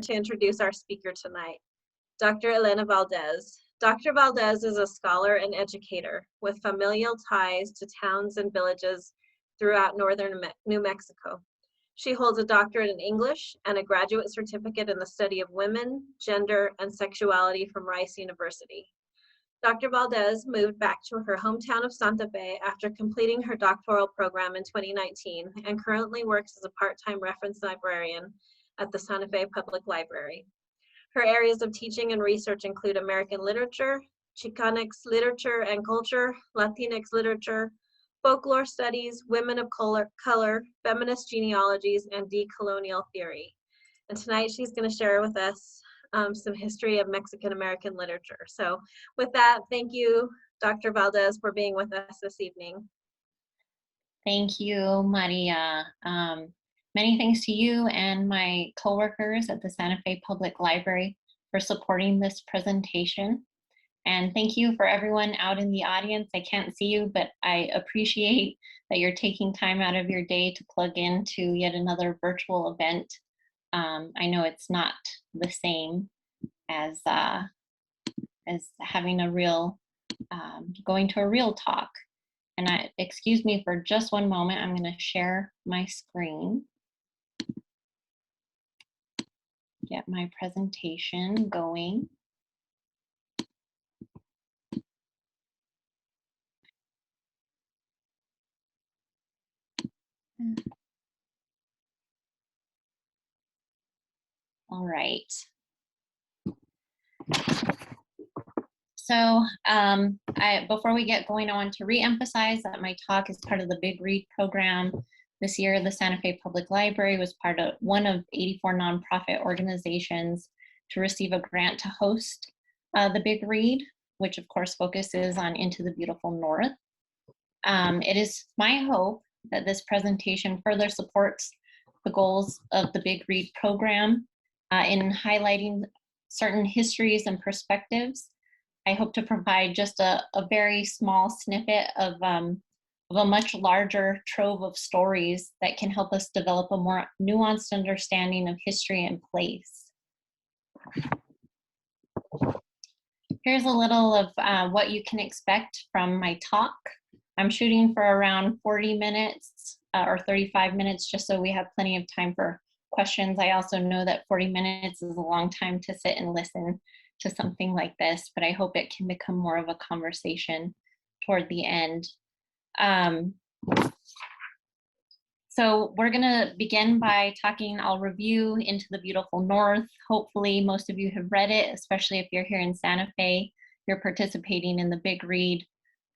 to introduce our speaker tonight, Dr. Elena Valdez. Dr. Valdez is a scholar and educator with familial ties to towns and villages throughout northern New Mexico. She holds a doctorate in English and a graduate certificate in the study of women, gender, and sexuality from Rice University. Dr. Valdez moved back to her hometown of Santa Fe after completing her doctoral program in 2019 and currently works as a part-time reference librarian at the Santa Fe Public Library. Her areas of teaching and research include American literature, Chicanx literature and culture, Latinx literature, folklore studies, women of color, feminist genealogies, and decolonial theory. And tonight she's going to share with us some history of Mexican-American literature. So with that, thank you, Dr. Valdez, for being with us this evening. Thank you, Maria. Many thanks to you and my coworkers at the Santa Fe Public Library for supporting this presentation. And thank you for everyone out in the audience. I can't see you, but I appreciate that you're taking time out of your day to plug into yet another virtual event. I know it's not the same as having a real, going to a real talk. And excuse me for just one moment, I'm gonna share my screen. Get my presentation going. All right. So before we get going, I want to re-emphasize that my talk is part of the Big Read program. This year, the Santa Fe Public Library was one of 84 nonprofit organizations to receive a grant to host the Big Read, which of course focuses on Into the Beautiful North. It is my hope that this presentation further supports the goals of the Big Read program in highlighting certain histories and perspectives. I hope to provide just a very small snippet of a much larger trove of stories that can help us develop a more nuanced understanding of history and place. Here's a little of what you can expect from my talk. I'm shooting for around 40 minutes or 35 minutes, just so we have plenty of time for questions. I also know that 40 minutes is a long time to sit and listen to something like this, but I hope it can become more of a conversation toward the end. So we're gonna begin by talking, I'll review Into the Beautiful North. Hopefully most of you have read it, especially if you're here in Santa Fe, you're participating in the Big Read.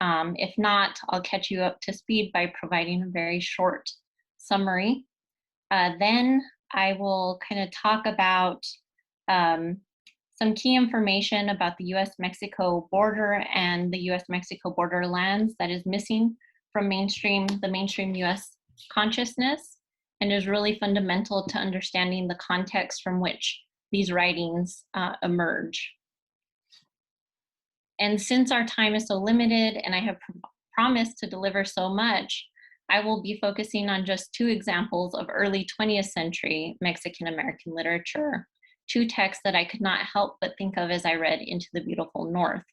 If not, I'll catch you up to speed by providing a very short summary. Then I will kind of talk about some key information about the US-Mexico border and the US-Mexico borderlands that is missing from the mainstream US consciousness and is really fundamental to understanding the context from which these writings emerge. And since our time is so limited and I have promised to deliver so much, I will be focusing on just two examples of early 20th century Mexican-American literature, two texts that I could not help but think of as I read Into the Beautiful North.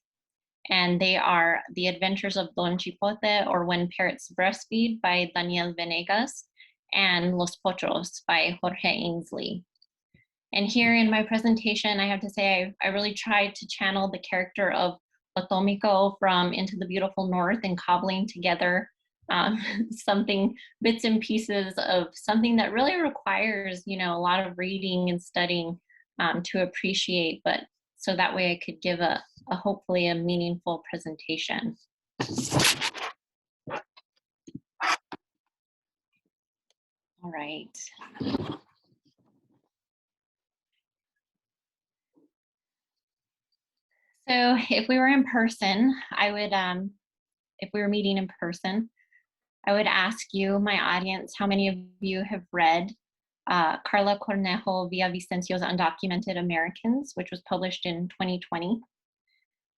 And they are The Adventures of Don Chipote, or When Parrots Breastfeed, by Daniel Venegas, and Los Potros by Jorge Ainsley. And here in my presentation, I have to say I really tried to channel the character of Otomiko from Into the Beautiful North and cobbling together bits and pieces of something that really requires, a lot of reading and studying to appreciate, but so that way I could give a hopefully a meaningful presentation. All right. So if we were in person, I would, if we were meeting in person, I would ask you, my audience, how many of you have read Carla Cornejo Villavicencio's Undocumented Americans, which was published in 2020.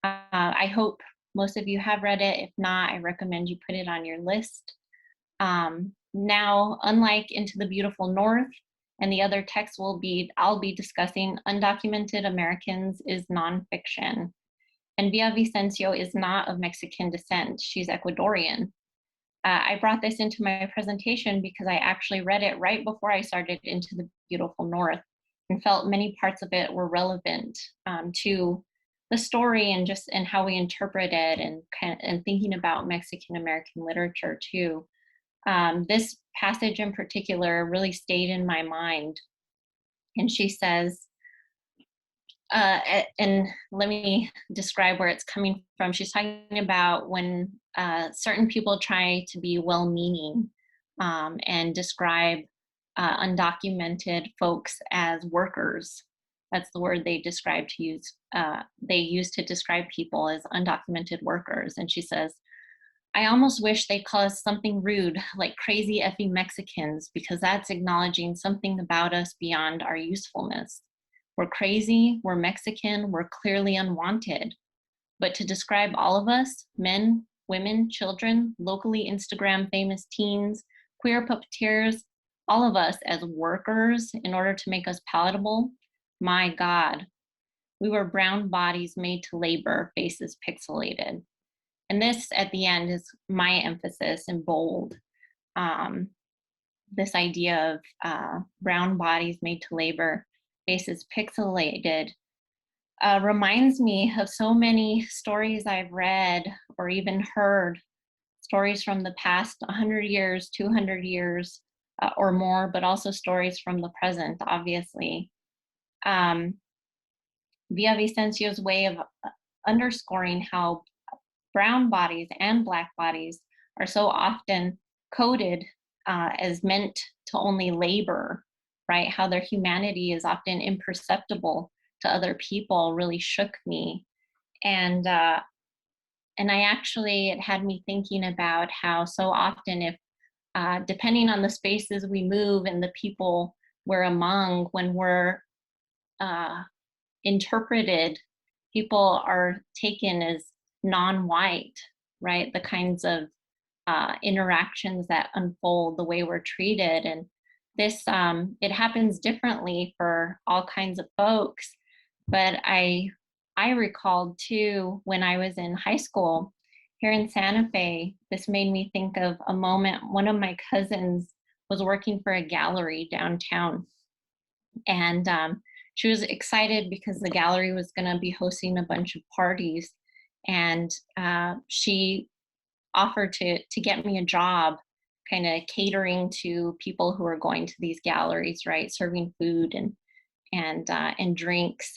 I hope most of you have read it. If not, I recommend you put it on your list. Now, unlike Into the Beautiful North And the other text I'll be discussing, Undocumented Americans is Nonfiction. And Villavicencio is not of Mexican descent. She's Ecuadorian. I brought this into my presentation because I actually read it right before I started Into the Beautiful North and felt many parts of it were relevant to the story and how we interpret it and thinking about Mexican American literature too. This passage in particular really stayed in my mind. And she says, and let me describe where it's coming from. She's talking about when certain people try to be well-meaning and describe undocumented folks as workers. That's the word they use to describe people as undocumented workers. And she says, I almost wish they call us something rude, like crazy effing Mexicans, because that's acknowledging something about us beyond our usefulness. We're crazy, we're Mexican, we're clearly unwanted. But to describe all of us, men, women, children, locally Instagram famous teens, queer puppeteers, all of us as workers in order to make us palatable, my God. We were brown bodies made to labor, faces pixelated. And this at the end is my emphasis in bold. This idea of brown bodies made to labor, faces pixelated, reminds me of so many stories I've read or even heard, stories from the past 100 years, 200 years or more, but also stories from the present, obviously. Villavicencio's way of underscoring how brown bodies and Black bodies are so often coded as meant to only labor, right? How their humanity is often imperceptible to other people really shook me. And I actually, it had me thinking about how so often if, depending on the spaces we move and the people we're among, when we're interpreted, people are taken as non-white, right? The kinds of interactions that unfold, the way we're treated. And this, it happens differently for all kinds of folks. But I recalled too, when I was in high school here in Santa Fe, this made me think of a moment. One of my cousins was working for a gallery downtown. And she was excited because the gallery was going to be hosting a bunch of parties. And she offered to get me a job kind of catering to people who are going to these galleries, right? Serving food and drinks.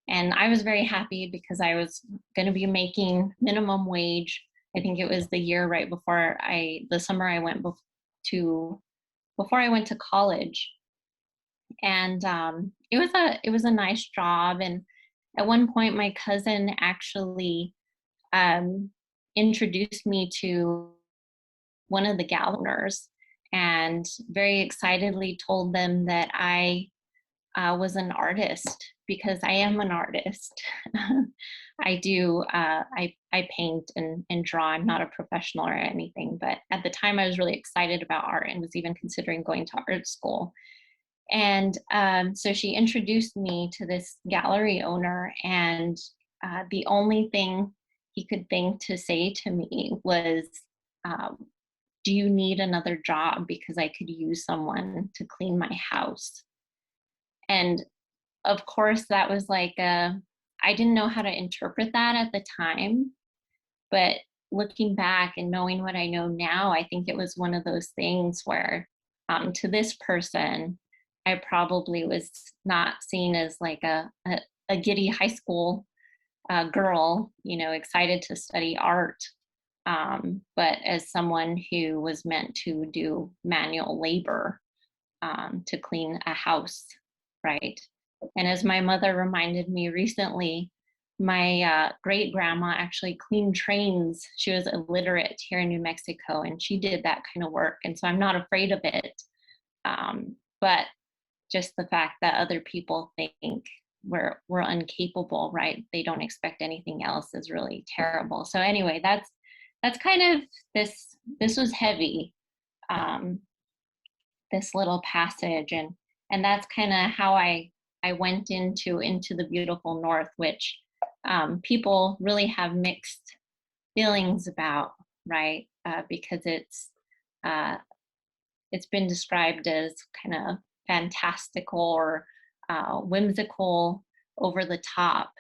And I was very happy because I was going to be making minimum wage. I think it was the year right before the summer I went before I went to college. And it was a nice job. And at one point, my cousin actually introduced me to one of the gallery owners and very excitedly told them that I was an artist, because I am an artist. I do, I paint and draw. I'm not a professional or anything, but at the time I was really excited about art and was even considering going to art school. And so she introduced me to this gallery owner, and the only thing he could think to say to me was, do you need another job? Because I could use someone to clean my house. And of course, that was like, I didn't know how to interpret that at the time. But looking back and knowing what I know now, I think it was one of those things where to this person, I probably was not seen as like a giddy high school girl, you know, excited to study art, but as someone who was meant to do manual labor to clean a house, right? And as my mother reminded me recently, my great grandma actually cleaned trains. She was illiterate here in New Mexico, and she did that kind of work. And so I'm not afraid of it. But just the fact that other people think we're incapable, right? They don't expect anything else is really terrible. So anyway, that's kind of this was heavy, this little passage. And And that's kind of how I went into the beautiful North, which people really have mixed feelings about, right? Because it's been described as kind of fantastical or whimsical, over the top.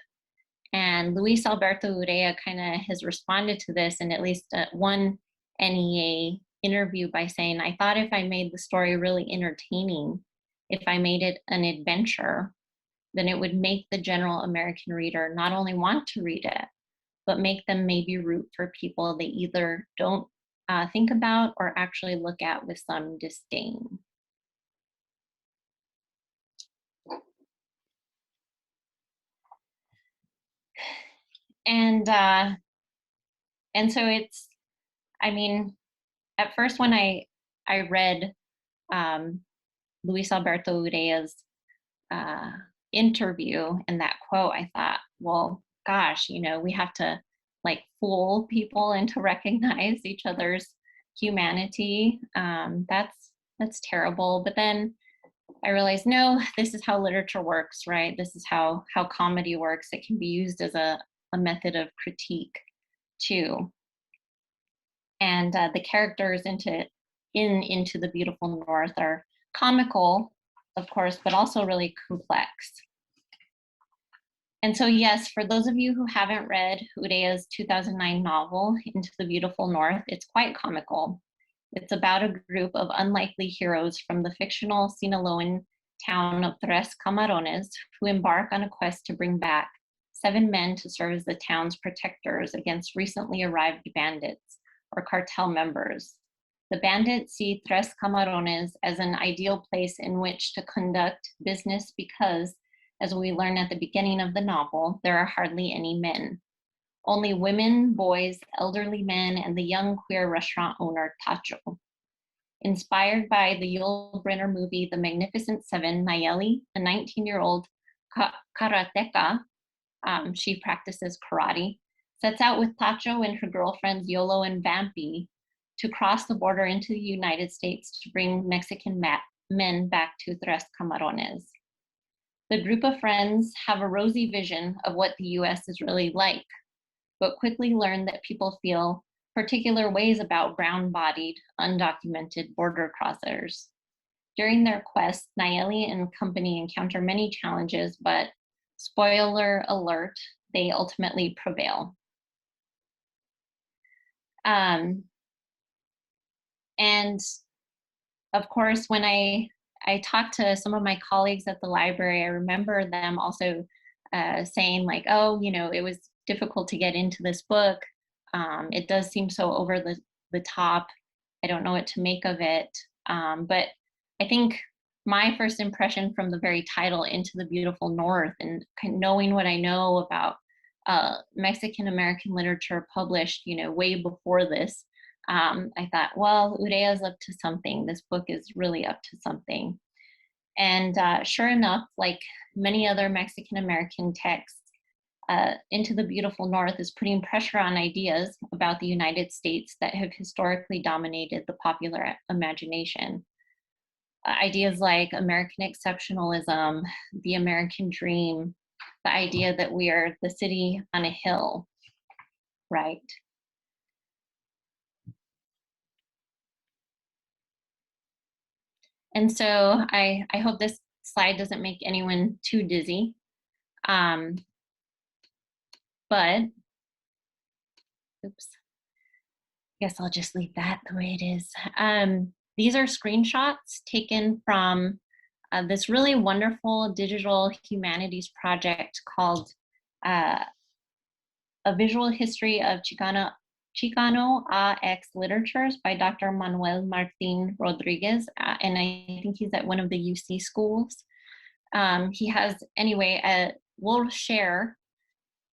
And Luis Alberto Urrea kind of has responded to this in at least one NEA interview by saying, I thought if I made the story really entertaining, if I made it an adventure, then it would make the general American reader not only want to read it, but make them maybe root for people they either don't think about or actually look at with some disdain. And so it's, I mean, at first when I read Luis Alberto Urrea's interview and that quote, I thought, well, gosh, you know, we have to like fool people into recognize each other's humanity. That's terrible. But then I realized, no, this is how literature works, right? This is how comedy works. It can be used as a method of critique too. And the characters into the beautiful North are comical, of course, but also really complex. And so, yes, for those of you who haven't read Urrea's 2009 novel, Into the Beautiful North, it's quite comical. It's about a group of unlikely heroes from the fictional Sinaloan town of Tres Camarones who embark on a quest to bring back 7 men to serve as the town's protectors against recently arrived bandits or cartel members. The bandits see Tres Camarones as an ideal place in which to conduct business because, as we learn at the beginning of the novel, there are hardly any men. Only women, boys, elderly men, and the young queer restaurant owner, Tacho. Inspired by the Yul Brynner movie The Magnificent Seven, Nayeli, a 19-year-old karateka, she practices karate, sets out with Tacho and her girlfriends Yolo and Vampy to cross the border into the United States to bring Mexican men back to Tres Camarones. The group of friends have a rosy vision of what the US is really like, but quickly learn that people feel particular ways about brown-bodied, undocumented border crossers. During their quest, Nayeli and company encounter many challenges, but spoiler alert, they ultimately prevail. And of course, when I talked to some of my colleagues at the library, I remember them also saying like, oh, you know, it was difficult to get into this book. It does seem so over the top. I don't know what to make of it. But I think my first impression from the very title, Into the Beautiful North, and knowing what I know about Mexican American literature published, you know, way before this, I thought, well, Urrea's up to something. This book is really up to something. And sure enough, like many other Mexican American texts, Into the Beautiful North is putting pressure on ideas about the United States that have historically dominated the popular imagination. Ideas like American exceptionalism, the American dream, the idea that we are the city on a hill, right? And so I hope this slide doesn't make anyone too dizzy. But, oops, I guess I'll just leave that the way it is. These are screenshots taken from this really wonderful digital humanities project called A Visual History of Chicano AX Literatures by Dr. Manuel Martin Rodriguez, and I think he's at one of the UC schools. He has, anyway, we'll share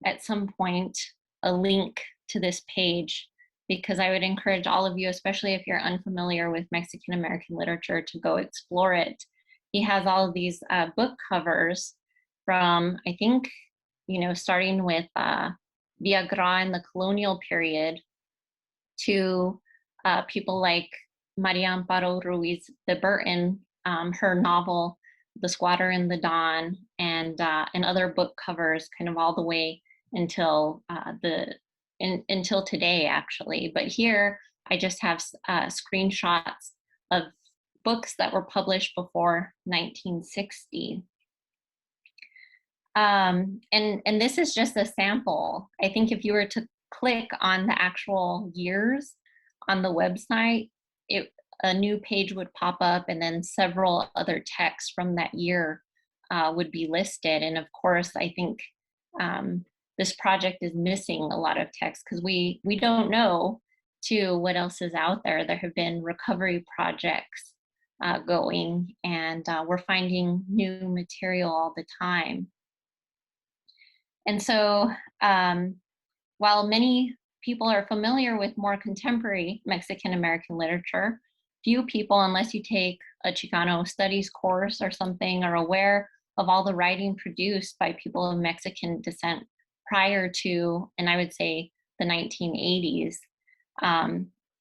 at some point a link to this page, because I would encourage all of you, especially if you're unfamiliar with Mexican American literature, to go explore it. He has all of these book covers from, I think, you know, starting with Villagra in the colonial period to people like Maria Amparo Ruiz de Burton, her novel The Squatter and the Dawn, and other book covers, kind of all the way until until today, actually. But here I just have screenshots of books that were published before 1960. And this is just a sample. I think if you were to click on the actual years on the website, a new page would pop up, and then several other texts from that year would be listed. And of course, I think this project is missing a lot of text because we don't know too what else is out there. There have been recovery projects going, and we're finding new material all the time. And so while many people are familiar with more contemporary Mexican American literature, few people, unless you take a Chicano studies course or something, are aware of all the writing produced by people of Mexican descent prior to, and I would say, the 1980s.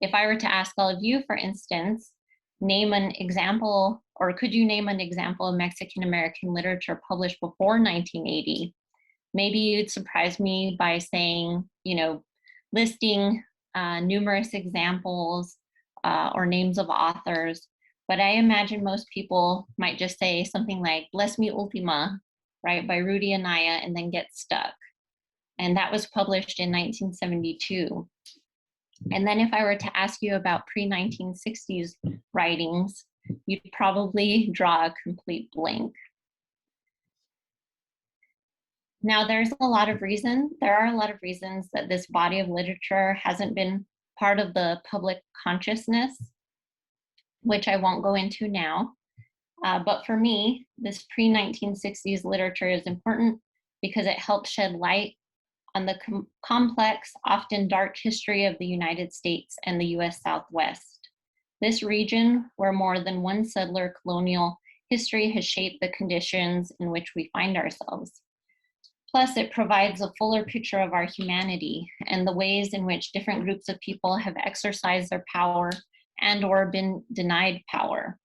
If I were to ask all of you, for instance, name an example, or could you name an example of Mexican American literature published before 1980? Maybe you'd surprise me by saying, listing numerous examples or names of authors, but I imagine most people might just say something like Bless Me Ultima, right, by Rudy Anaya, and then get stuck. And that was published in 1972. And then if I were to ask you about pre-1960s writings, you'd probably draw a complete blank. Now, there are a lot of reasons that this body of literature hasn't been part of the public consciousness, which I won't go into now. But for me, this pre-1960s literature is important because it helps shed light on the complex, often dark history of the United States and the US Southwest. This region, where more than one settler colonial history has shaped the conditions in which we find ourselves. Plus, it provides a fuller picture of our humanity and the ways in which different groups of people have exercised their power and or been denied power.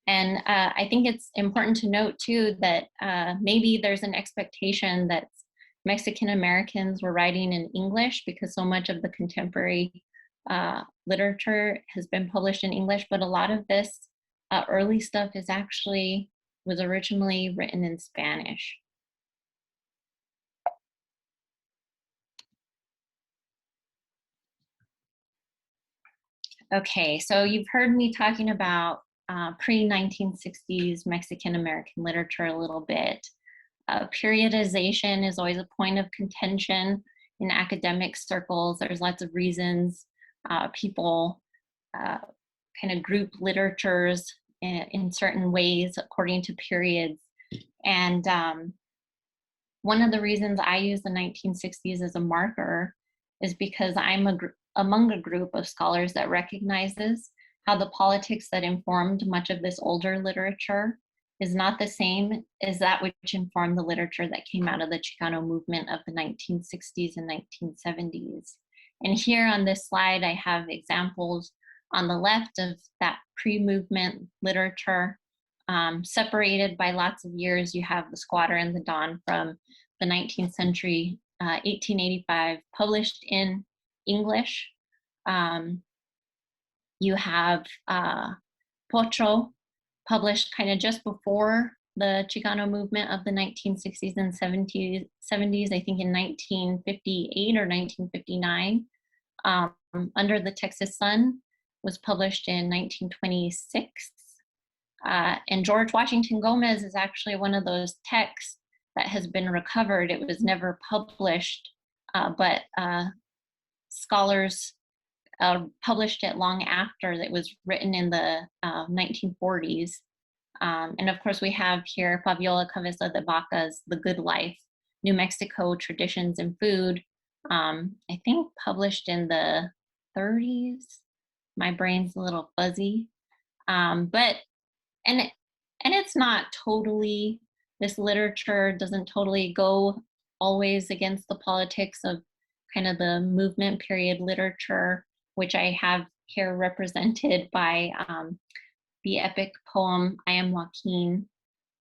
And I think it's important to note too that maybe there's an expectation that Mexican Americans were writing in English because so much of the contemporary literature has been published in English, but a lot of this early stuff was originally written in Spanish. Okay, so you've heard me talking about pre-1960s Mexican American literature a little bit. Periodization is always a point of contention in academic circles. There's lots of reasons people kind of group literatures in certain ways according to periods. And one of the reasons I use the 1960s as a marker is because I'm among a group of scholars that recognizes how the politics that informed much of this older literature is not the same as that which informed the literature that came out of the Chicano movement of the 1960s and 1970s. And here on this slide, I have examples on the left of that pre-movement literature. Separated by lots of years, you have The Squatter and the Dawn from the 19th century, 1885, published in English. You have Pocho, published kind of just before the Chicano movement of the 1960s and 70s, I think in 1958 or 1959. Under the Texas Sun was published in 1926. And George Washington Gomez is actually one of those texts that has been recovered. It was never published, but scholars published it long after it was written in the 1940s. And of course, we have here Fabiola Cabeza de Vaca's The Good Life, New Mexico Traditions and Food, I think published in the 30s. My brain's a little fuzzy. And it's not totally, this literature doesn't totally go always against the politics of kind of the movement period literature, which I have here represented by the epic poem I Am Joaquin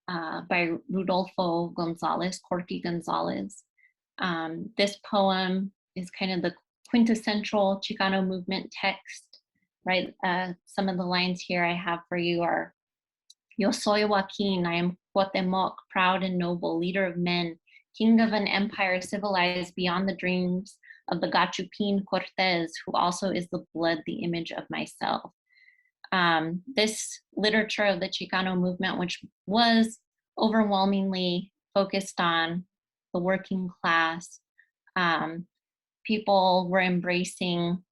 by Rudolfo Gonzalez, Corky Gonzalez. This poem is kind of the quintessential Chicano movement text, right? Some of the lines here I have for you are, Yo soy Joaquin, I am Cuauhtemoc, proud and noble, leader of men, king of an empire civilized beyond the dreams of the Gachupin Cortez, who also is the blood, the image of myself. This literature of the Chicano movement, which was overwhelmingly focused on the working class, people were embracing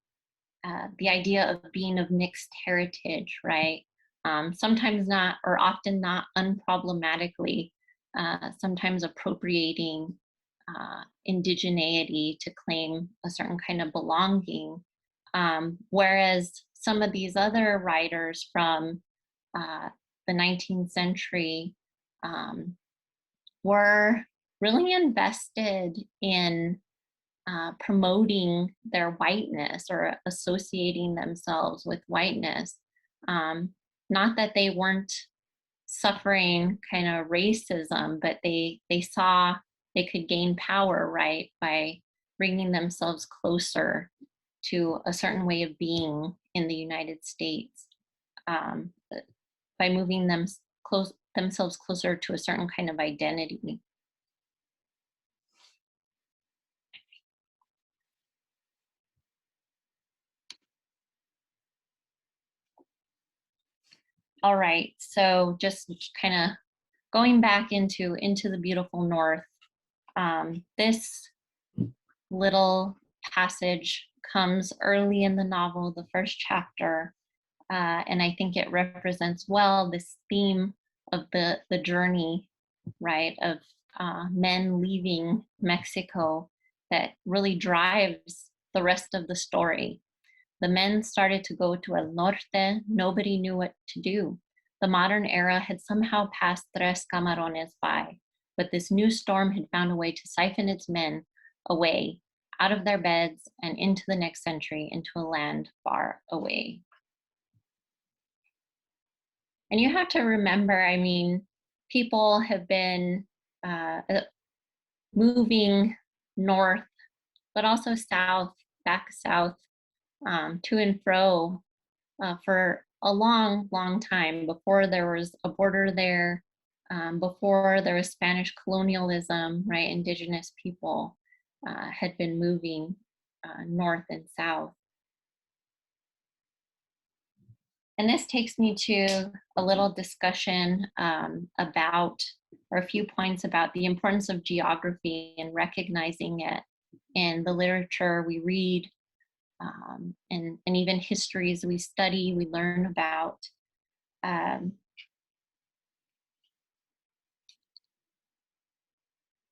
the idea of being of mixed heritage, right? Sometimes not, or often not unproblematically, sometimes appropriating indigeneity to claim a certain kind of belonging. Whereas some of these other writers from the 19th century were really invested in promoting their whiteness or associating themselves with whiteness. Not that they weren't suffering kind of racism, but they saw they could gain power, right, by bringing themselves closer to a certain way of being in the United States, by moving themselves closer to a certain kind of identity. All right, so just kind of going back into the beautiful North, this little passage comes early in the novel, the first chapter, and I think it represents well this theme of the journey, right, of men leaving Mexico that really drives the rest of the story. The men started to go to El Norte. Nobody knew what to do. The modern era had somehow passed Tres Camarones by, but this new storm had found a way to siphon its men away out of their beds and into the next century, into a land far away. And you have to remember, I mean, people have been moving north, but also south, back south, to and fro for a long, long time before there was a border there, before there was Spanish colonialism, right? Indigenous people had been moving north and south. And this takes me to a little discussion about, or a few points about the importance of geography and recognizing it in the literature we read, and even histories we study, we learn about.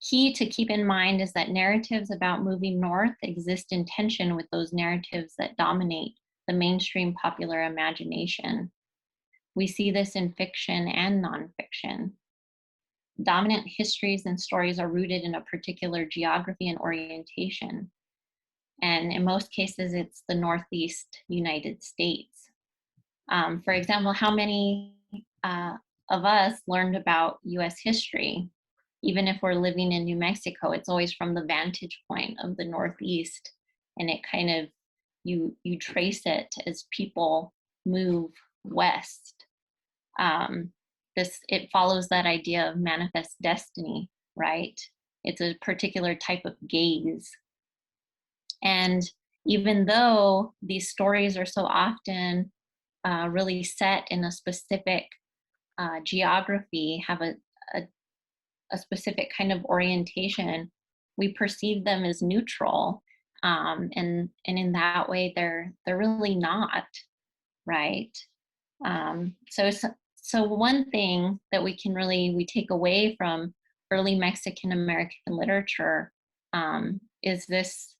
Key to keep in mind is that narratives about moving north exist in tension with those narratives that dominate the mainstream popular imagination. We see this in fiction and nonfiction. Dominant histories and stories are rooted in a particular geography and orientation. And in most cases, it's the Northeast United States. For example, how many of us learned about US history? Even if we're living in New Mexico, it's always from the vantage point of the Northeast. And it kind of, you trace it as people move west. It follows that idea of manifest destiny, right? It's a particular type of gaze. And even though these stories are so often really set in a specific geography, have a specific kind of orientation, we perceive them as neutral, and in that way they're really not, right? So one thing that we take away from early Mexican American literature is this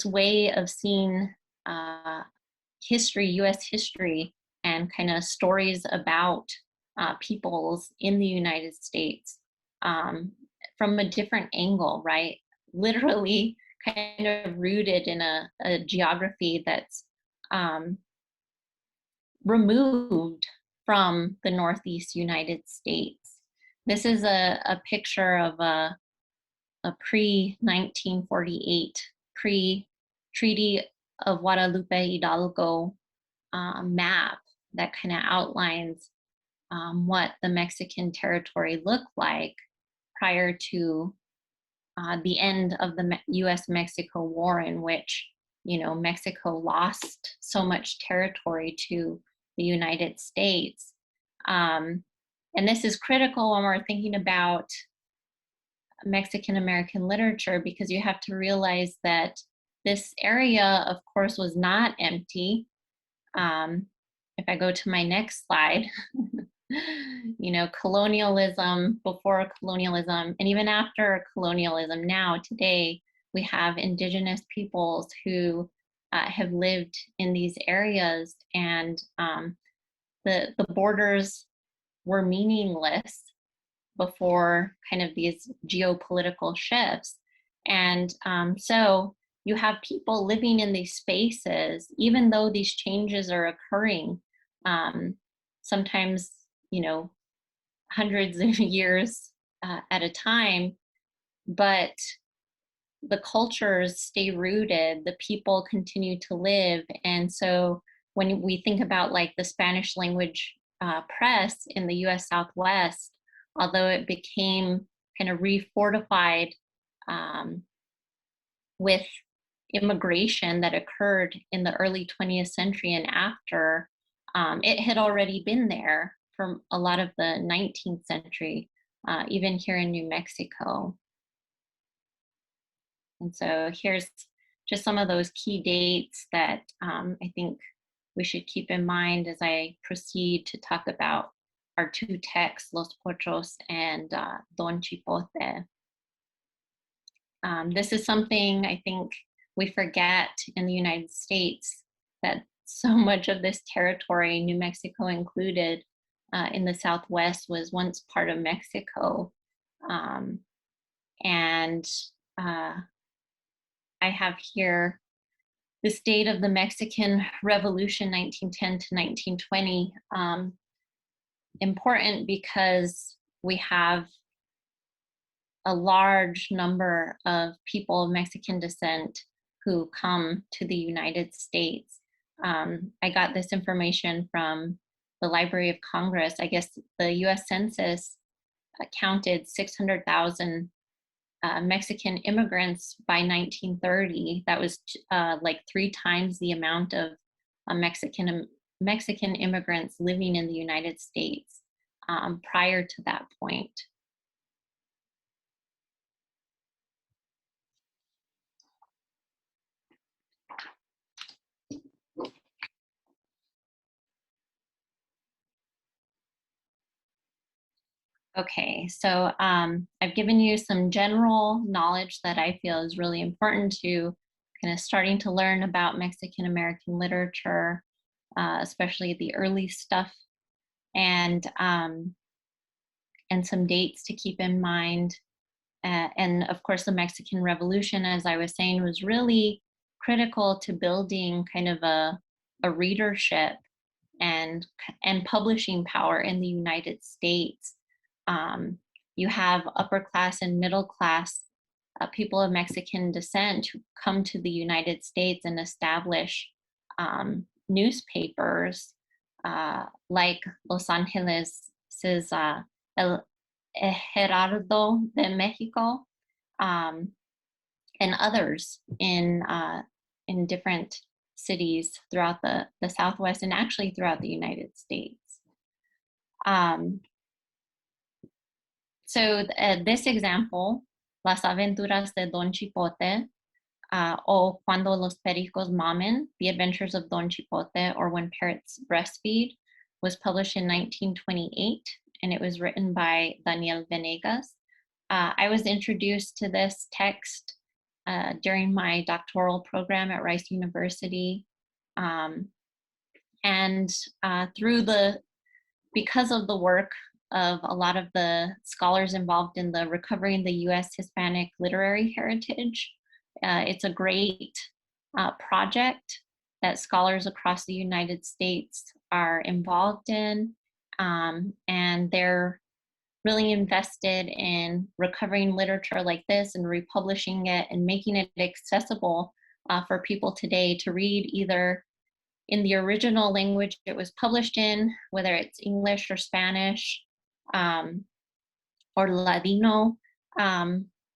way of seeing history, US history, and kind of stories about peoples in the United States from a different angle, right? Literally kind of rooted in a geography that's removed from the Northeast United States. This is a picture of a pre-1948, pre-Treaty of Guadalupe Hidalgo map that kind of outlines what the Mexican territory looked like prior to the end of the US-Mexico War, in which, you know, Mexico lost so much territory to the United States. And this is critical when we're thinking about Mexican American literature, because you have to realize that this area, of course, was not empty. If I go to my next slide, you know, colonialism, before colonialism, and even after colonialism, now, today, we have indigenous peoples who have lived in these areas, and the borders were meaningless before kind of these geopolitical shifts. And so you have people living in these spaces, even though these changes are occurring, sometimes, you know, hundreds of years at a time, but the cultures stay rooted, the people continue to live. And so when we think about like the Spanish language press in the US Southwest, although it became kind of refortified with immigration that occurred in the early 20th century and after, it had already been there from a lot of the 19th century, even here in New Mexico. And so here's just some of those key dates that I think we should keep in mind as I proceed to talk about our two texts, Los Potros and Don Chipote. This is something I think we forget in the United States, that so much of this territory, New Mexico included, in the Southwest, was once part of Mexico. And I have here this date of the Mexican Revolution, 1910 to 1920, important because we have a large number of people of Mexican descent who come to the United States. I got this information from the Library of Congress. I guess the US Census counted 600,000 Mexican immigrants by 1930. That was like 3 times the amount of Mexican immigrants living in the United States prior to that point. Okay, so I've given you some general knowledge that I feel is really important to kind of starting to learn about Mexican American literature, especially the early stuff, and some dates to keep in mind. And of course, the Mexican Revolution, as I was saying, was really critical to building kind of a readership and publishing power in the United States. You have upper class and middle class people of Mexican descent who come to the United States and establish newspapers like Los Angeles' El Heraldo de Mexico, and others in different cities throughout the Southwest and actually throughout the United States. So this example, Las Aventuras de Don Chipote, o Cuando los Pericos Mamen, The Adventures of Don Chipote, or When Parrots Breastfeed, was published in 1928, and it was written by Daniel Venegas. I was introduced to this text during my doctoral program at Rice University. Because of the work of a lot of the scholars involved in the Recovering the U.S. Hispanic Literary Heritage, it's a great project that scholars across the United States are involved in, and they're really invested in recovering literature like this and republishing it and making it accessible for people today to read, either in the original language it was published in, whether it's English or Spanish, or Ladino,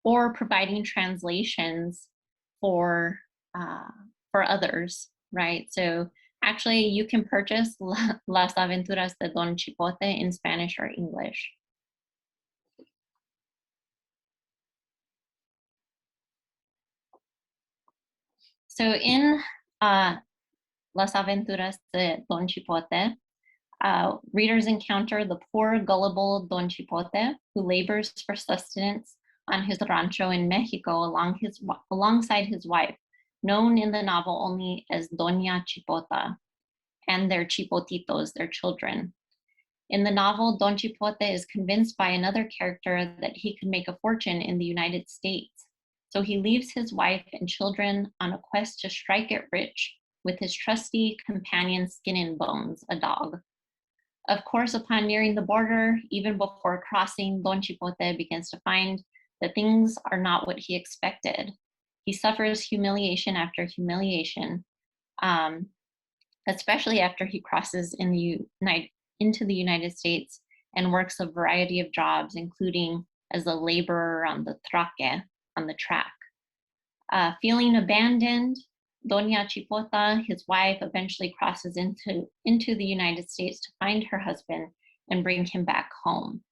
or providing translations for others, right? So actually you can purchase Las Aventuras de Don Chipote in Spanish or English. So in Las Aventuras de Don Chipote, readers encounter the poor, gullible Don Chipote, who labors for sustenance on his rancho in Mexico alongside his wife, known in the novel only as Doña Chipota, and their chipotitos, their children. In the novel, Don Chipote is convinced by another character that he could make a fortune in the United States. So he leaves his wife and children on a quest to strike it rich with his trusty companion Skin and Bones, a dog. Of course, upon nearing the border, even before crossing, Don Chipote begins to find that things are not what he expected. He suffers humiliation after humiliation, especially after he crosses into the United States and works a variety of jobs, including as a laborer on the traque, on the track. Feeling abandoned, Doña Chipota, his wife, eventually crosses into the United States to find her husband and bring him back home.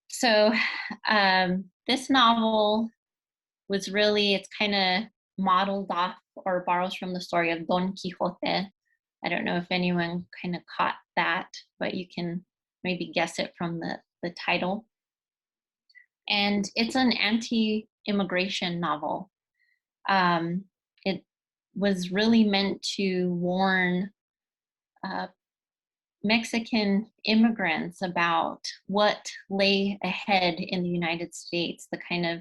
So this novel was really, it's kind of modeled off or borrows from the story of Don Quixote. I don't know if anyone kind of caught that, but you can maybe guess it from the title. And it's an anti-immigration novel. It was really meant to warn Mexican immigrants about what lay ahead in the United States, the kind of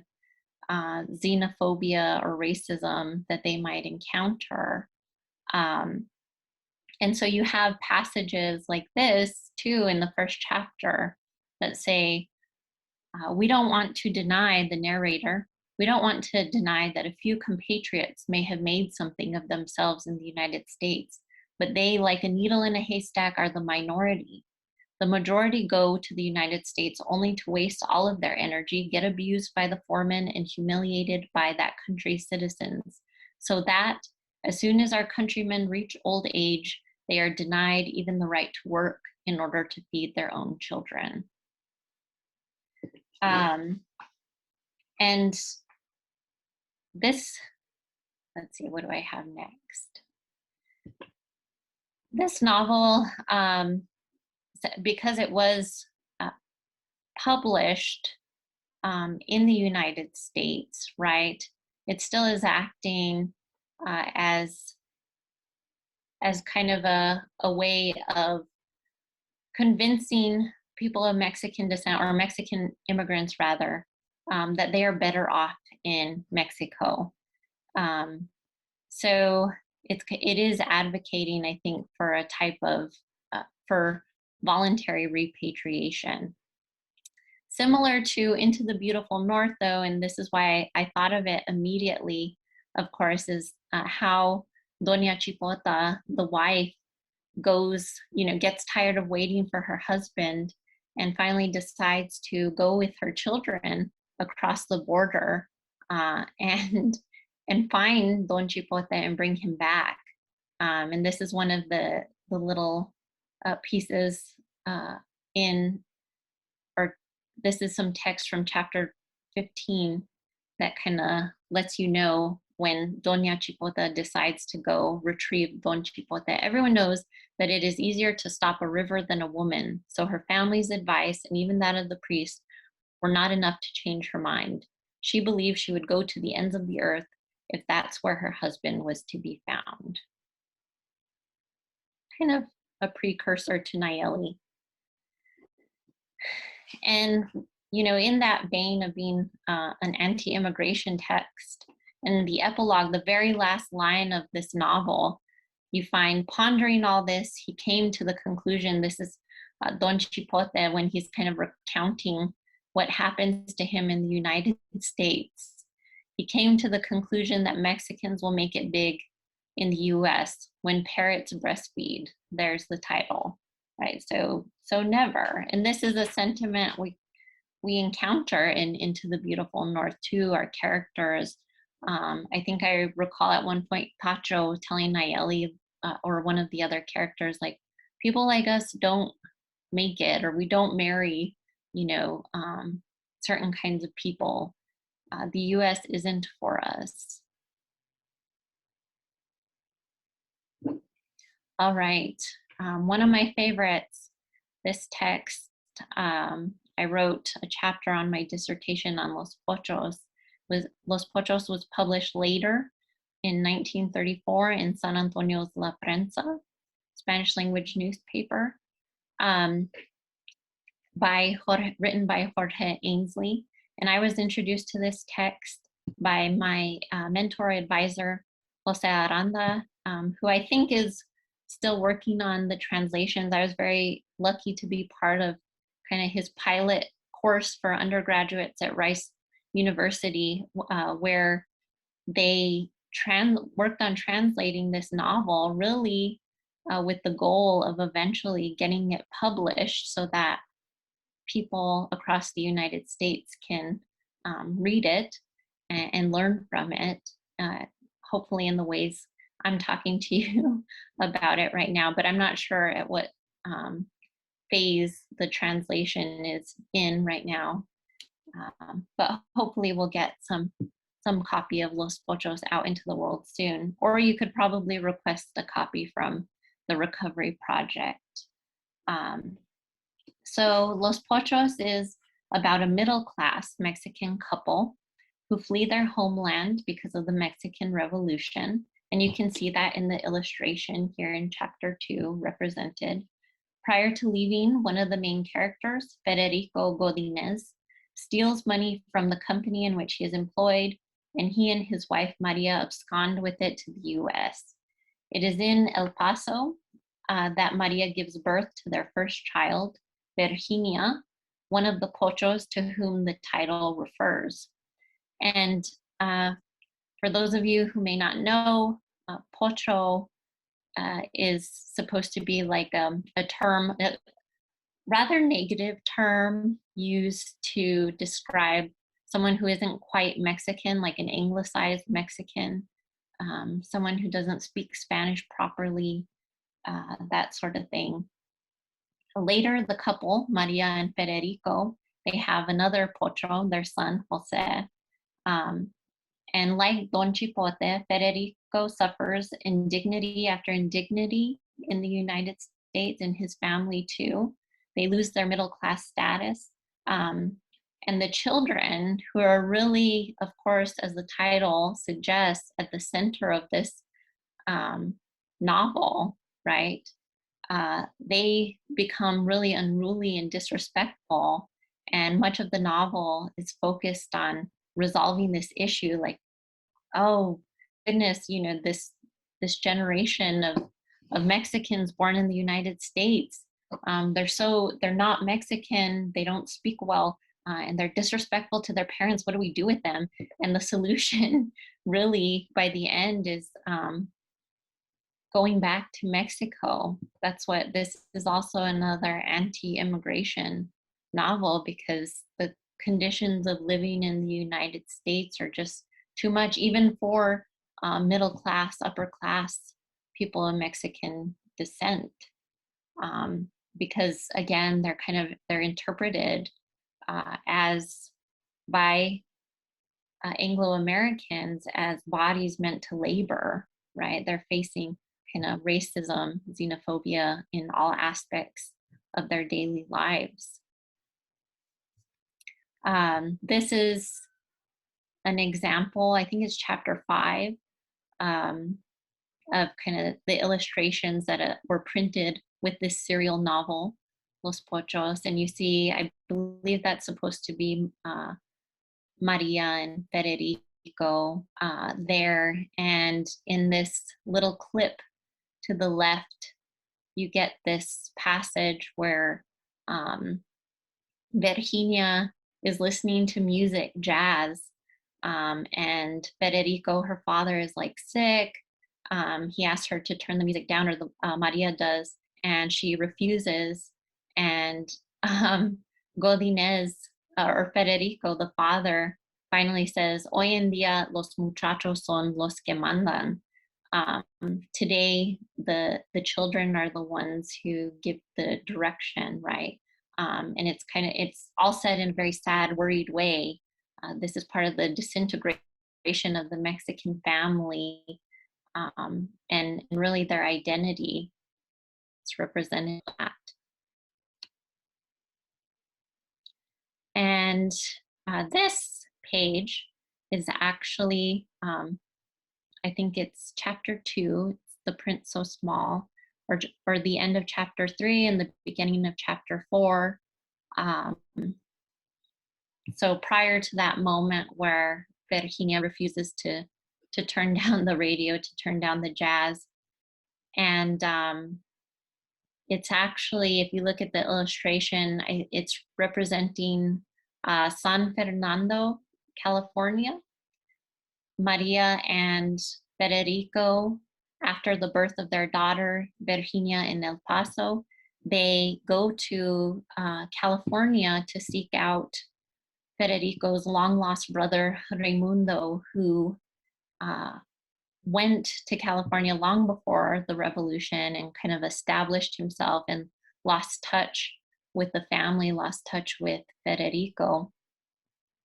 xenophobia or racism that they might encounter. And so you have passages like this too in the first chapter that say, we don't want to deny the narrator. We don't want to deny that a few compatriots may have made something of themselves in the United States, but they, like a needle in a haystack, are the minority. The majority go to the United States only to waste all of their energy, get abused by the foreman, and humiliated by that country's citizens, so that as soon as our countrymen reach old age, they are denied even the right to work in order to feed their own children. And this, let's see, what do I have next? This novel, because it was published in the United States, right? It still is acting as kind of a way of convincing people of Mexican descent, or Mexican immigrants rather, that they are better off in Mexico. So it is advocating, I think, for a type of, for voluntary repatriation. Similar to Into the Beautiful North, though, and this is why I thought of it immediately, of course, is how Doña Chipota, the wife, goes, gets tired of waiting for her husband and finally decides to go with her children across the border and find Don Chipote and bring him back. And this is one of the little pieces this is some text from chapter 15 that kind of lets you know when Doña Chipota decides to go retrieve Don Chipote. Everyone knows that it is easier to stop a river than a woman, so her family's advice, and even that of the priest, were not enough to change her mind. She believed she would go to the ends of the earth if that's where her husband was to be found. Kind of a precursor to Nayeli. And, in that vein of being an anti-immigration text, in the epilogue, the very last line of this novel, you find pondering all this, he came to the conclusion, this is Don Chipote when he's kind of recounting what happens to him in the United States. He came to the conclusion that Mexicans will make it big in the US when parrots breastfeed. There's the title, right? So never. And this is a sentiment we encounter in Into the Beautiful North too. Our characters, I think I recall at one point Pacho telling Nayeli or one of the other characters, like, people like us don't make it, or we don't marry, you know, certain kinds of people. The US isn't for us. All right, one of my favorites, this text, I wrote a chapter on my dissertation on Los Pochos. Los Pochos was published later in 1934 in San Antonio's La Prensa, Spanish language newspaper, written by Jorge Ainsley. And I was introduced to this text by my mentor advisor, Jose Aranda, who I think is still working on the translations. I was very lucky to be part of kind of his pilot course for undergraduates at Rice University, where they worked on translating this novel, really with the goal of eventually getting it published so that people across the United States can read it and learn from it, hopefully in the ways I'm talking to you about it right now, but I'm not sure at what phase the translation is in right now. But hopefully we'll get some copy of Los Pochos out into the world soon, or you could probably request a copy from the Recovery Project. So Los Pochos is about a middle-class Mexican couple who flee their homeland because of the Mexican Revolution. And you can see that in the illustration here in chapter 2 represented. Prior to leaving, one of the main characters, Federico Godinez, steals money from the company in which he is employed, and he and his wife Maria abscond with it to the US. It is in El Paso that Maria gives birth to their first child, Virginia, one of the Pochos to whom the title refers. And for those of you who may not know, Pocho is supposed to be like a term, a rather negative term used to describe someone who isn't quite Mexican, like an anglicized Mexican, someone who doesn't speak Spanish properly, that sort of thing. Later, the couple, Maria and Federico, they have another Pocho, their son, Jose. And like Don Chipote, Federico suffers indignity after indignity in the United States, and his family too. They lose their middle-class status. And the children, who are really, of course, as the title suggests, at the center of this novel, right? They become really unruly and disrespectful. And much of the novel is focused on resolving this issue, like, oh goodness, you know, this generation of Mexicans born in the United States, they're not Mexican, they don't speak well, and they're disrespectful to their parents. What do we do with them? And the solution really by the end is going back to Mexico. That's what this is, also another anti-immigration novel, because the conditions of living in the United States are just too much, even for middle class, upper class people of Mexican descent, because again, they're interpreted as by Anglo-Americans as bodies meant to labor, right? They're facing kind of racism, xenophobia in all aspects of their daily lives. This is an example, I think it's chapter 5, of kind of the illustrations that were printed with this serial novel, Los Pochos. And you see, I believe that's supposed to be Maria and Federico there. And in this little clip to the left, you get this passage where Virginia is listening to music, jazz, and Federico, her father, is like sick. He asks her to turn the music down, or Maria does, and she refuses. And Godinez, or Federico, the father, finally says, "Hoy en día los muchachos son los que mandan." Today, the children are the ones who give the direction, right? And it's all said in a very sad, worried way. This is part of the disintegration of the Mexican family, and really their identity. It's represented that. And this page is actually, I think it's chapter 2, it's the print so small, or the end of chapter 3 and the beginning of chapter 4. So prior to that moment where Virginia refuses to turn down the radio, to turn down the jazz. And it's actually, if you look at the illustration, it's representing San Fernando, California. Maria and Federico, after the birth of their daughter, Virginia, in El Paso, they go to California to seek out Federico's long-lost brother, Raimundo, who went to California long before the revolution and kind of established himself and lost touch with the family, lost touch with Federico.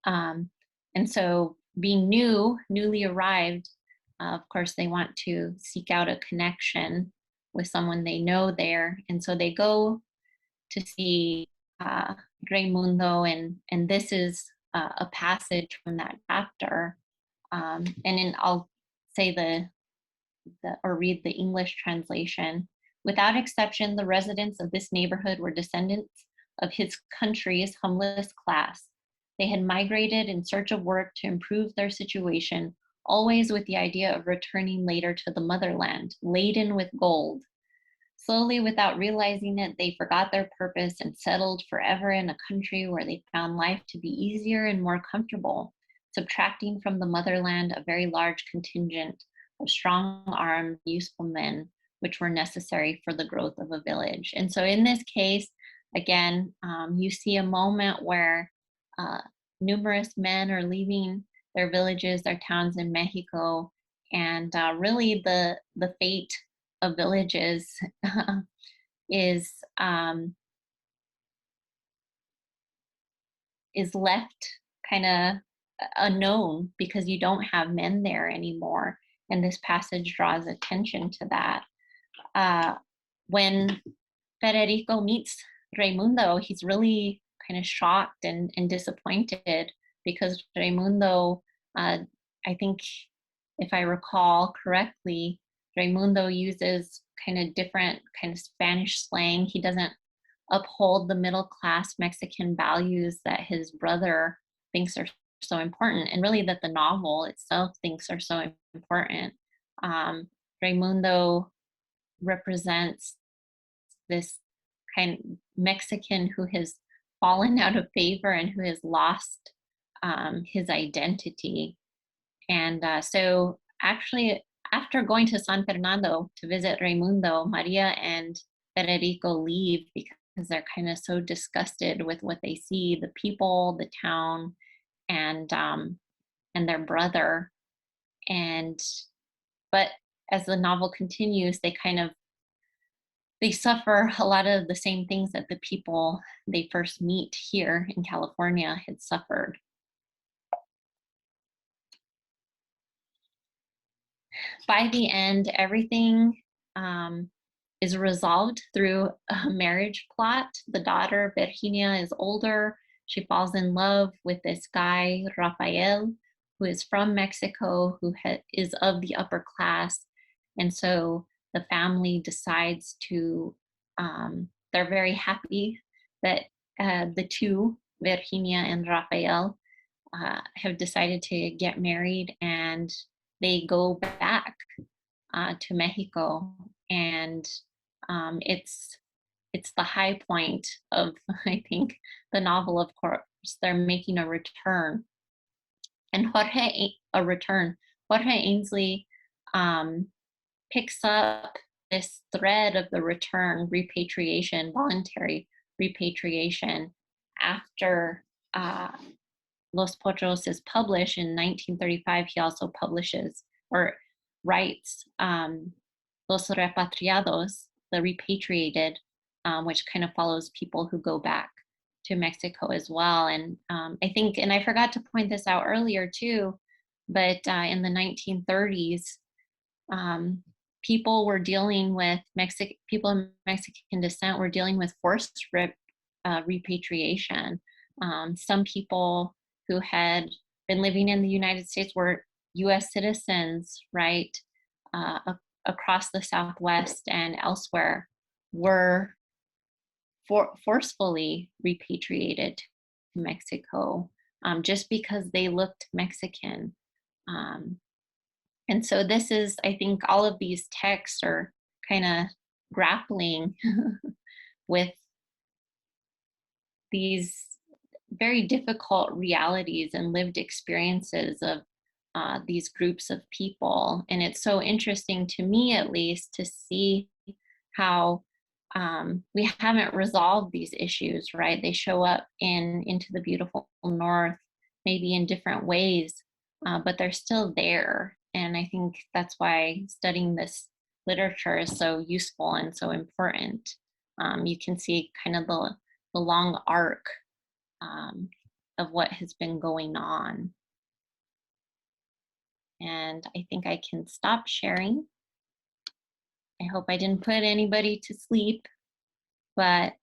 And so being newly arrived, of course, they want to seek out a connection with someone they know there. And so they go to see Raimundo, and this is a passage from that chapter. And I'll say or read the English translation. Without exception, the residents of this neighborhood were descendants of his country's humblest class. They had migrated in search of work to improve their situation, always with the idea of returning later to the motherland, laden with gold. Slowly, without realizing it, they forgot their purpose and settled forever in a country where they found life to be easier and more comfortable, subtracting from the motherland a very large contingent of strong-armed, useful men, which were necessary for the growth of a village. And so in this case, again, you see a moment where numerous men are leaving their villages, their towns in Mexico, and really the fate of villages is left kind of unknown because you don't have men there anymore. And this passage draws attention to that. When Federico meets Raimundo, he's really kind of shocked and disappointed because Raimundo, I think if I recall correctly, Raimundo uses kind of different kind of Spanish slang. He doesn't uphold the middle class Mexican values that his brother thinks are so important, and really that the novel itself thinks are so important. Raimundo represents this kind of Mexican who has fallen out of favor and who has lost his identity. And so actually, after going to San Fernando to visit Raimundo, Maria and Federico leave because they're kind of so disgusted with what they see, the people, the town, and their brother. But as the novel continues, they suffer a lot of the same things that the people they first meet here in California had suffered. By the end, everything is resolved through a marriage plot. The daughter, Virginia, is older. She falls in love with this guy, Rafael, who is from Mexico, who is of the upper class. And so the family decides to, they're very happy that the two, Virginia and Rafael, have decided to get married, and they go back to Mexico. and it's the high point of, I think, the novel. Of course, they're making a return, and Jorge Ainsley picks up this thread of the return, repatriation, voluntary repatriation, after Los Potros is published in 1935. He also publishes or writes Los Repatriados, the repatriated, which kind of follows people who go back to Mexico as well. And I think, and I forgot to point this out earlier too, but in the 1930s, people were dealing with people of Mexican descent were dealing with forced repatriation. Some people who had been living in the United States were U.S. citizens, right, across the Southwest and elsewhere, were forcefully repatriated to Mexico, just because they looked Mexican. And so this is, I think, all of these texts are kind of grappling with these very difficult realities and lived experiences of these groups of people. And it's so interesting to me, at least, to see how we haven't resolved these issues, right? They show up into the beautiful North, maybe in different ways, but they're still there. And I think that's why studying this literature is so useful and so important. You can see kind of the long arc of what has been going on. And I think I can stop sharing. I hope I didn't put anybody to sleep, but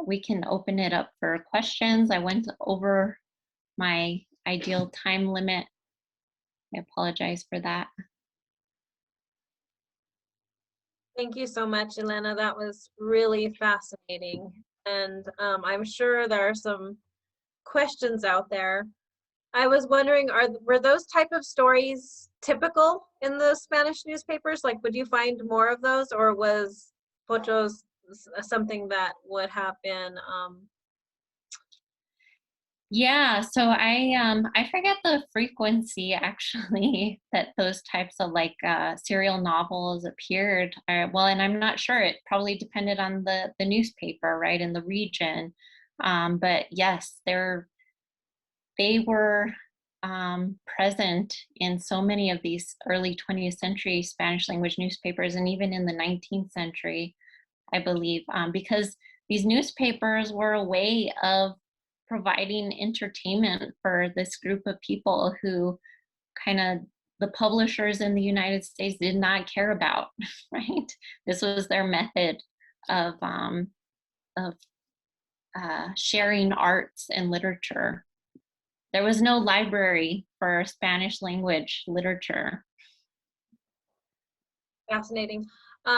we can open it up for questions. I went over my ideal time limit. I apologize for that. Thank you so much, Elena. That was really fascinating. And I'm sure there are some questions out there. I was wondering, were those type of stories typical in the Spanish newspapers? Like, would you find more of those, or was Potros something that would have been Yeah, so I forget the frequency actually that those types of like serial novels appeared. Well, and I'm not sure. It probably depended on the newspaper, right, in the region. But yes, they were present in so many of these early 20th century Spanish language newspapers, and even in the 19th century, I believe, because these newspapers were a way of providing entertainment for this group of people who kind of the publishers in the United States did not care about, right? This was their method of sharing arts and literature. There was no library for Spanish language literature. fascinating?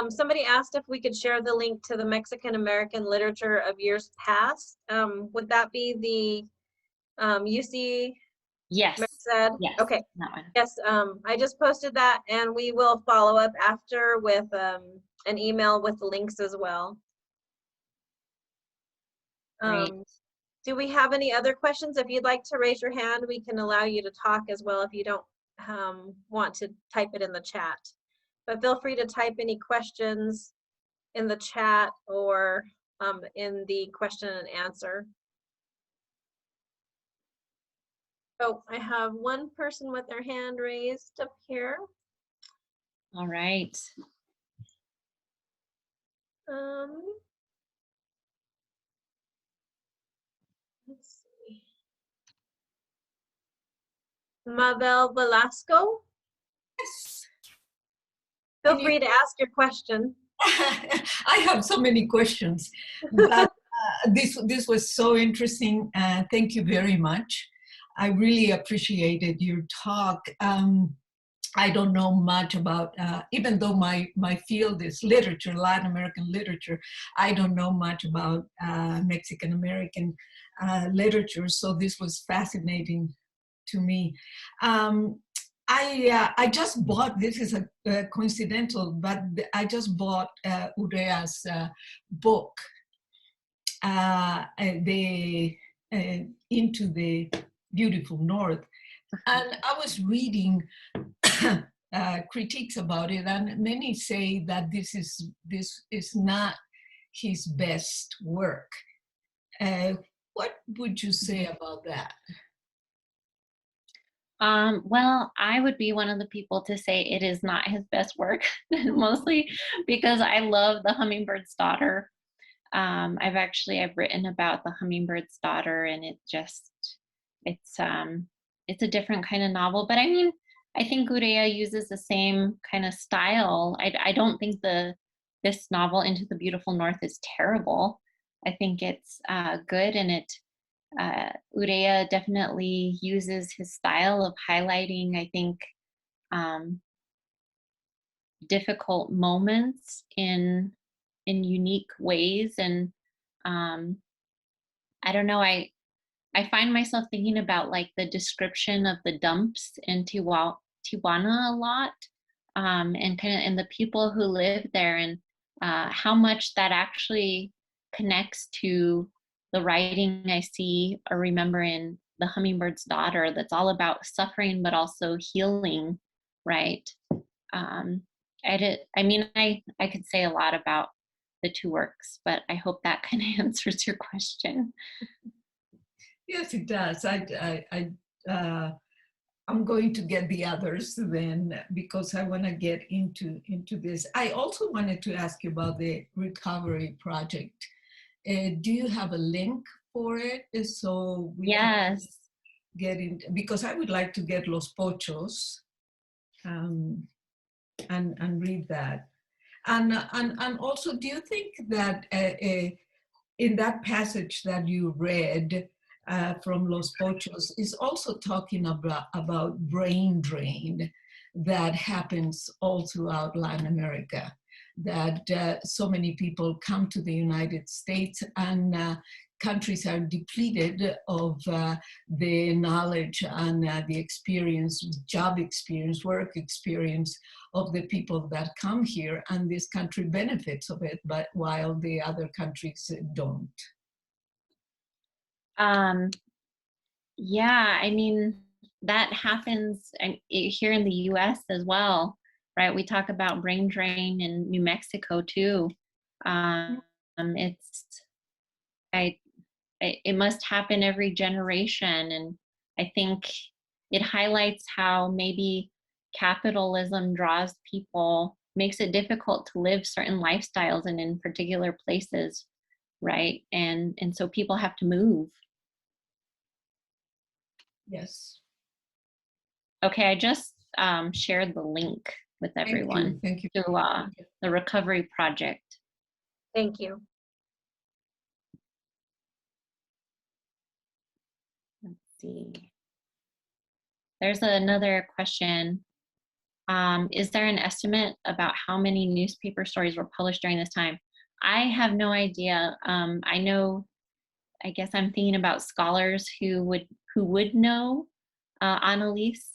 Somebody asked if we could share the link to the Mexican American literature of years past. Would that be the UC? Yes. Said? Yes. Okay. That one. Yes. I just posted that, and we will follow up after with an email with the links as well. Do we have any other questions? If you'd like to raise your hand, we can allow you to talk as well if you don't want to type it in the chat. But feel free to type any questions in the chat or in the question and answer. Oh, I have one person with their hand raised up here. All right. Let's see. Mabel Velasco. Yes. Feel free to ask your question. I have so many questions, but this was so interesting. Thank you very much. I really appreciated your talk. I don't know much about, even though my field is literature, Latin American literature, I don't know much about Mexican American literature, so this was fascinating to me. I just bought, this is a coincidental, but I just bought Urrea's book, the Into the Beautiful North. And I was reading critiques about it, and many say that this is not his best work. What would you say about that? Well, I would be one of the people to say it is not his best work, mostly because I love The Hummingbird's Daughter. I've written about The Hummingbird's Daughter, and it's a different kind of novel. But I mean, I think Urrea uses the same kind of style. I don't think this novel, Into the Beautiful North, is terrible. I think it's good, and Urrea definitely uses his style of highlighting, I think, difficult moments in unique ways. And I don't know, I find myself thinking about like the description of the dumps in Tijuana a lot, and kind of, and the people who live there, and how much that actually connects to the writing I see or remember in The Hummingbird's Daughter, that's all about suffering but also healing, right? I could say a lot about the two works, but I hope that kind of answers your question. Yes, it does. I'm going to get the others then, because I want to get into this. I also wanted to ask you about the recovery project. Do you have a link for it? So we can get in, because I would like to get Los Pochos and read that. And also, do you think that in that passage that you read from Los Pochos is also talking about brain drain that happens all throughout Latin America, that so many people come to the United States and countries are depleted of the knowledge and the experience, job experience, work experience of the people that come here, and this country benefits of it, but while the other countries don't. Yeah, I mean, that happens here in the US as well, right? We talk about brain drain in New Mexico too. It must happen every generation. And I think it highlights how maybe capitalism draws people, makes it difficult to live certain lifestyles and in particular places, right? And so people have to move. Yes. Okay, I just shared the link with everyone. Thank you. To the recovery project. Thank you. Let's see. There's another question. Is there an estimate about how many newspaper stories were published during this time? I have no idea. I know, I guess I'm thinking about scholars who would know, Annalise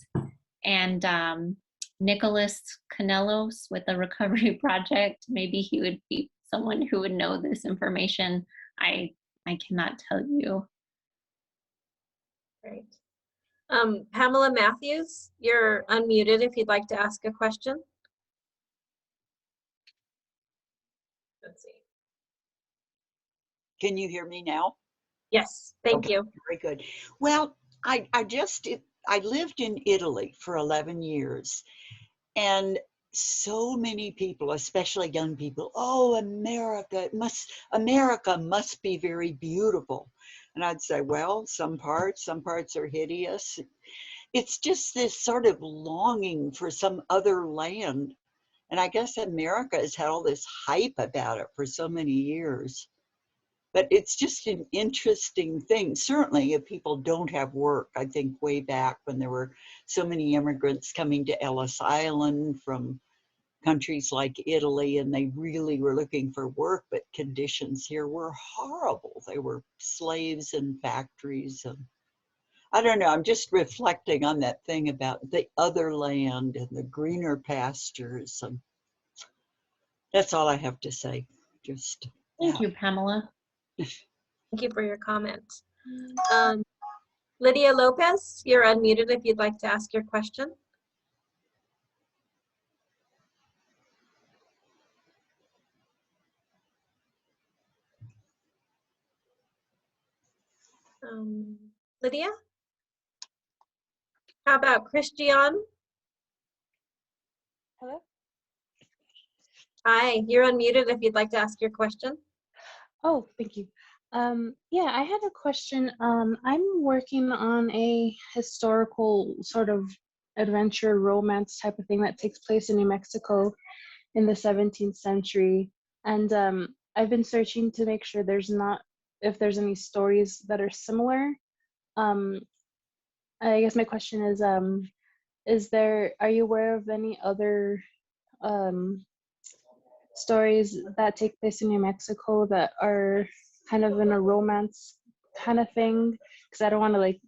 and Nicholas Canelos with the Recovery Project. Maybe he would be someone who would know this information. I cannot tell you. Great. Pamela Matthews, you're unmuted if you'd like to ask a question. Let's see. Can you hear me now? Yes, thank you. Very good. Well, I lived in Italy for 11 years, and so many people, especially young people, oh, America must be very beautiful. And I'd say, well, some parts are hideous. It's just this sort of longing for some other land. And I guess America has had all this hype about it for so many years. But it's just an interesting thing. Certainly, if people don't have work, I think way back when there were so many immigrants coming to Ellis Island from countries like Italy, and they really were looking for work, but conditions here were horrible. They were slaves in factories. And I don't know. I'm just reflecting on that thing about the other land and the greener pastures. That's all I have to say. Just Thank yeah. you, Pamela. Thank you for your comment. Lydia Lopez, you're unmuted if you'd like to ask your question. Lydia? How about Christian? Hello? Hi, you're unmuted if you'd like to ask your question. Oh, thank you. Yeah, I had a question. I'm working on a historical sort of adventure romance type of thing that takes place in New Mexico in the 17th century. And I've been searching to make sure if there's any stories that are similar. I guess my question is are you aware of any other stories that take place in New Mexico that are kind of in a romance kind of thing? Because I don't want to like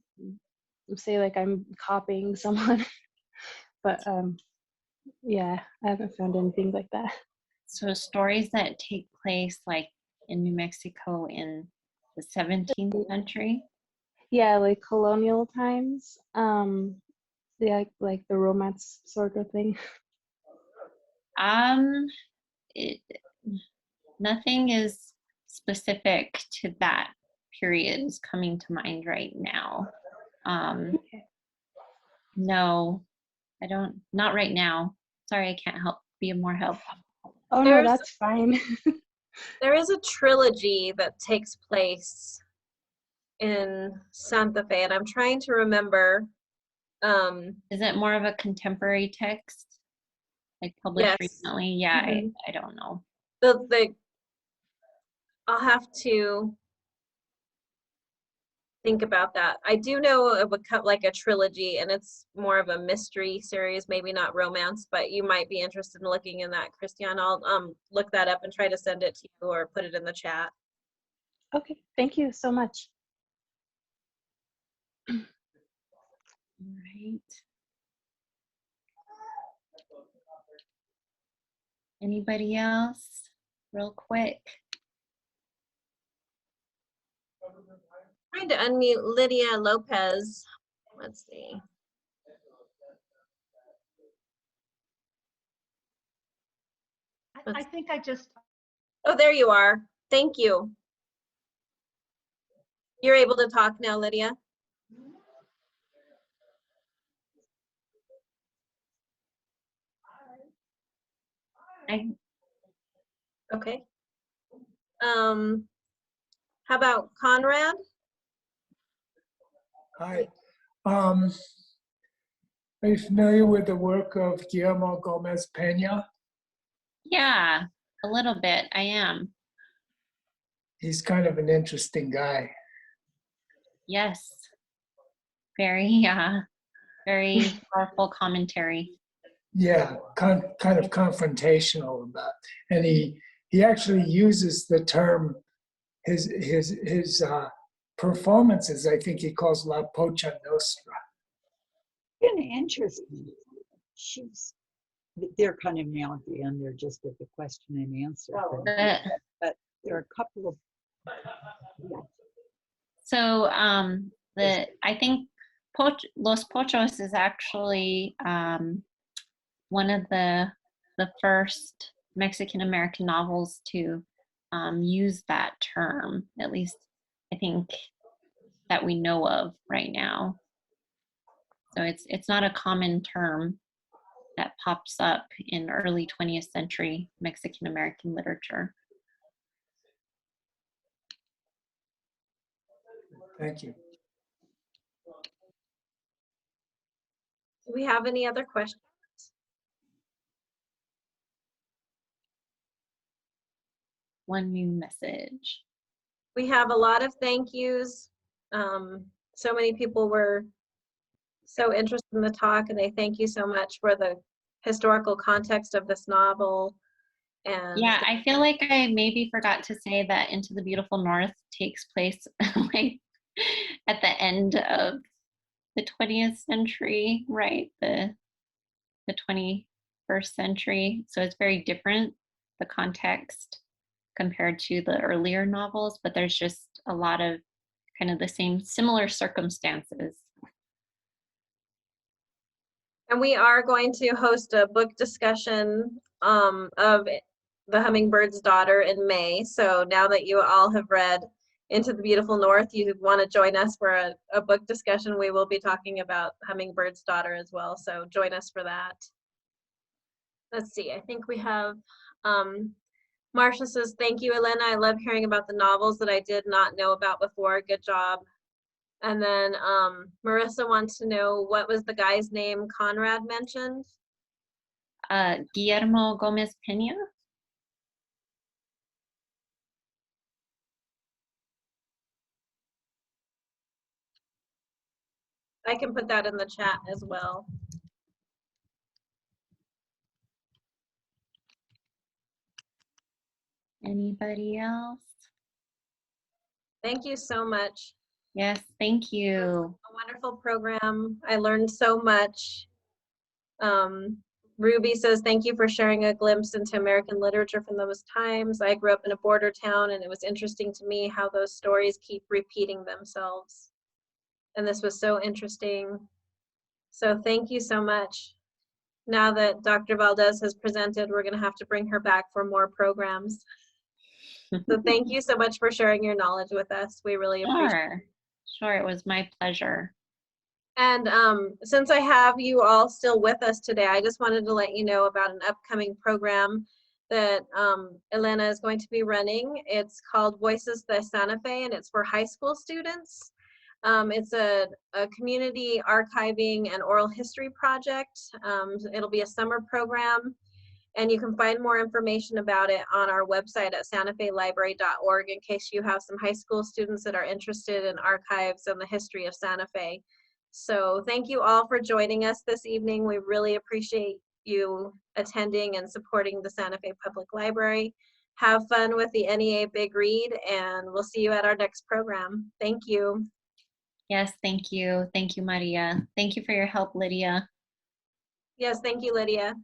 say like I'm copying someone, but yeah, I haven't found anything like that. So stories that take place like in New Mexico in the 17th century? Yeah, like colonial times. Yeah, like the romance sort of thing. Nothing is specific to that period is coming to mind right now. Okay. No, I don't, not right now. Sorry, I can't be of more help. Oh no, that's fine. There is a trilogy that takes place in Santa Fe, and I'm trying to remember. Is it more of a contemporary text, like published Yes. recently? Yeah, Mhm. I don't know. I'll have to think about that. I do know of a trilogy, and it's more of a mystery series, maybe not romance, but you might be interested in looking in that, Christian. I'll look that up and try to send it to you or put it in the chat. Okay, thank you so much. All right. Anybody else? Real quick. Trying to unmute Lydia Lopez. Let's see. I think I just. Oh, there you are. Thank you. You're able to talk now, Lydia. Okay. How about Conrad? Hi. Are you familiar with the work of Guillermo Gomez Peña? Yeah, a little bit. I am. He's kind of an interesting guy. Yes. Very powerful commentary. Yeah, kind of confrontational about, and he actually uses the term his performances. I think he calls La Pocha Nostra. Kind of interesting. They're kind of now at the end. They're just at the question and answer. But there are a couple of. Yeah. So I think Los Pochos is actually one of the first Mexican American novels to use that term, at least I think that we know of right now. So it's not a common term that pops up in early 20th century Mexican American literature. Thank you. Do we have any other questions? One new message. We have a lot of thank yous. So many people were so interested in the talk, and they thank you so much for the historical context of this novel. And yeah, I feel like I maybe forgot to say that Into the Beautiful North takes place like at the end of the 20th century, right? The 21st century. So it's very different, the context, compared to the earlier novels, but there's just a lot of kind of the same similar circumstances. And we are going to host a book discussion of The Hummingbird's Daughter in May. So now that you all have read Into the Beautiful North, you want to join us for a book discussion. We will be talking about Hummingbird's Daughter as well. So join us for that. Let's see, I think we have, Marcia says, thank you, Elena. I love hearing about the novels that I did not know about before. Good job. And then Marissa wants to know, what was the guy's name Conrad mentioned? Guillermo Gomez Peña. I can put that in the chat as well. Anybody else? Thank you so much. Yes, thank you. A wonderful program. I learned so much. Ruby says, thank you for sharing a glimpse into American literature from those times. I grew up in a border town, and it was interesting to me how those stories keep repeating themselves. And this was so interesting. So thank you so much. Now that Dr. Valdez has presented, we're going to have to bring her back for more programs. So thank you so much for sharing your knowledge with us. We really appreciate it. Sure, it was my pleasure. And since I have you all still with us today, I just wanted to let you know about an upcoming program that Elena is going to be running. It's called Voices de Santa Fe, and it's for high school students. It's a community archiving and oral history project. It'll be a summer program, and you can find more information about it on our website at santafelibrary.org in case you have some high school students that are interested in archives and the history of Santa Fe. So thank you all for joining us this evening. We really appreciate you attending and supporting the Santa Fe Public Library. Have fun with the NEA Big Read, and we'll see you at our next program. Thank you. Yes, thank you. Thank you, Maria. Thank you for your help, Lydia. Yes, thank you, Lydia.